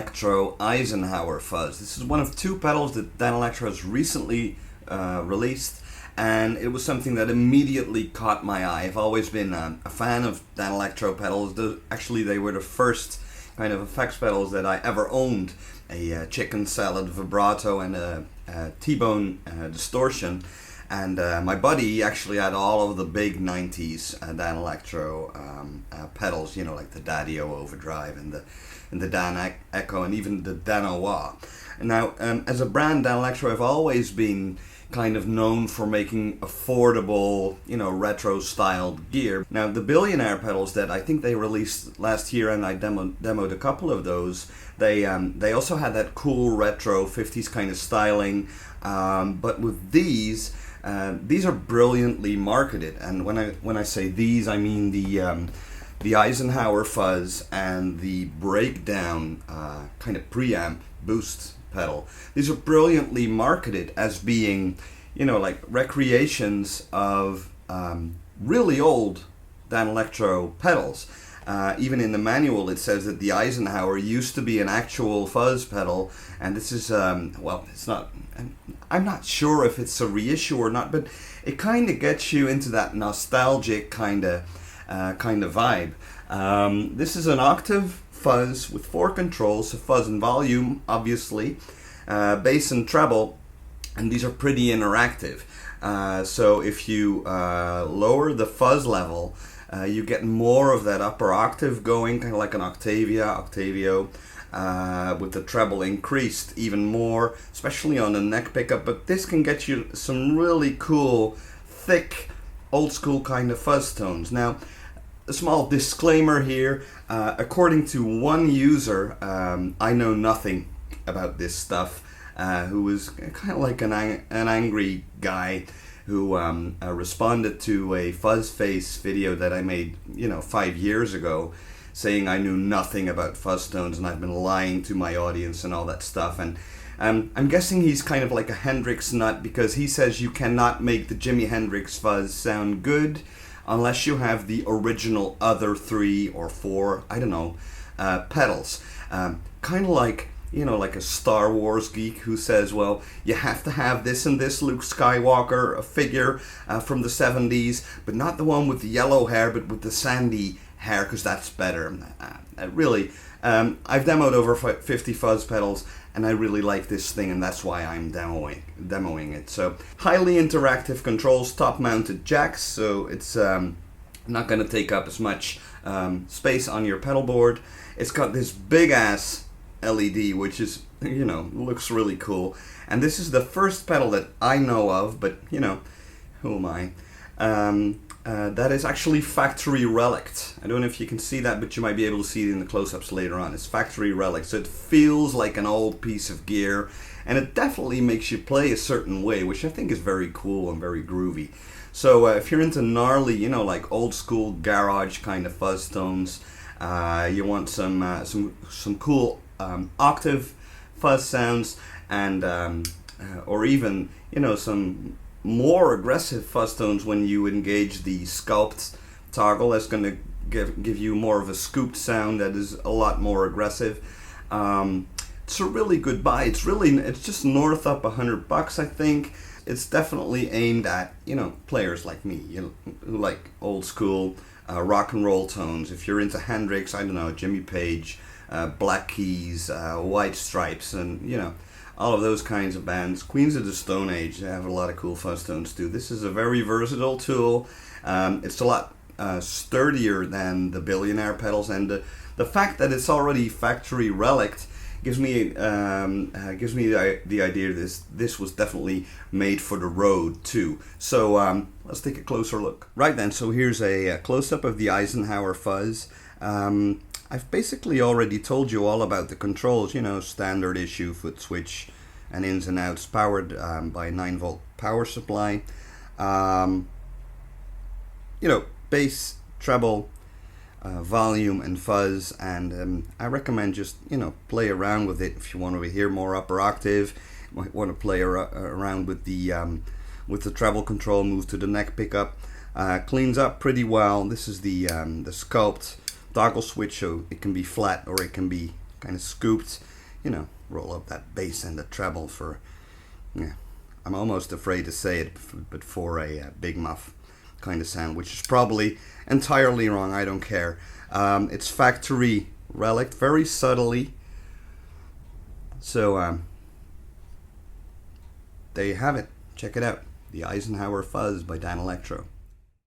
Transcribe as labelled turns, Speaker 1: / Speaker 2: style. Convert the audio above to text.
Speaker 1: Danelectro Eisenhower Fuzz. This is one of two pedals that Danelectro has recently released, and it was something that immediately caught my eye. I've always been a fan of Danelectro pedals. Actually, they were the first kind of effects pedals that I ever owned. A chicken salad vibrato and a T-bone distortion. And my buddy actually had all of the big 90s Danelectro pedals, you know, like the Daddio Overdrive and the Dan Echo and even the Danois. Now, as a brand, Danelectro have always been kind of known for making affordable, you know, retro-styled gear. Now, the Billionaire pedals that I think they released last year, and I demoed a couple of those, they also had that cool retro 50s kind of styling, but with these are brilliantly marketed. And when I say these, I mean the Eisenhower Fuzz and the Breakdown kind of preamp boost pedal. These are brilliantly marketed as being, you know, like recreations of really old Danelectro pedals. Even in the manual it says that the Eisenhower used to be an actual fuzz pedal, and this is, well, it's not, I'm not sure if it's a reissue or not, but it kind of gets you into that nostalgic kind of vibe. This is an octave fuzz with 4 controls, so fuzz and volume, obviously, bass and treble, and these are pretty interactive. So if you lower the fuzz level, you get more of that upper octave going, kind of like an Octavio, with the treble increased even more, especially on the neck pickup. But this can get you some really cool, thick, old school kind of fuzz tones. Now, a small disclaimer here, according to one user, I know nothing about this stuff, who was kind of like an angry guy who responded to a Fuzz Face video that I made, you know, 5 years ago, saying I knew nothing about fuzz tones and I've been lying to my audience and all that stuff. And I'm guessing he's kind of like a Hendrix nut, because he says you cannot make the Jimi Hendrix fuzz sound good unless you have the original other 3 or 4, I don't know, pedals. Kind of like, you know, like a Star Wars geek who says, well, you have to have this and this Luke Skywalker a figure from the 70s, but not the one with the yellow hair, but with the sandy hair, because that's better. Really, I've demoed over 50 fuzz pedals, and I really like this thing, and that's why I'm demoing it. So, highly interactive controls, top-mounted jacks, so it's not going to take up as much space on your pedal board. It's got this big-ass LED, which is, you know, looks really cool. And this is the first pedal that I know of, but, you know, who am I? That is actually factory relict. I don't know if you can see that, but you might be able to see it in the close-ups later on. It's factory relic, so it feels like an old piece of gear, and it definitely makes you play a certain way, which I think is very cool and very groovy. So if you're into gnarly, you know, like old school garage kind of fuzz tones, you want some cool octave fuzz sounds, and or even, you know, some more aggressive fuzz tones when you engage the sculpt toggle. That's going to give you more of a scooped sound that is a lot more aggressive. It's a really good buy. It's just north up $100, I think. It's definitely aimed at, you know, players like me, you know, who like old school rock and roll tones. If you're into Hendrix, I don't know, Jimmy Page, Black Keys, White Stripes, and, you know, all of those kinds of bands. Queens of the Stone Age, they have a lot of cool fuzz tones too. This is a very versatile tool. It's a lot sturdier than the Billionaire pedals, and the fact that it's already factory relict gives me the idea this was definitely made for the road too. So let's take a closer look. Right then, so here's a close-up of the Eisenhower Fuzz. I've basically already told you all about the controls, you know, standard issue, foot switch, and ins and outs, powered by a 9-volt power supply. You know, bass, treble, volume, and fuzz, and I recommend just, you know, play around with it if you want to hear more upper octave. You might want to play around with the treble control, move to the neck pickup. Cleans up pretty well. This is the sculpt toggle switch, so it can be flat or it can be kind of scooped, roll up that bass and the treble for, yeah, I'm almost afraid to say it, but for a big muff kind of sound, which is probably entirely wrong. I don't care. It's factory relic, very subtly. So there you have it. Check it out. The Eisenhower Fuzz by Danelectro.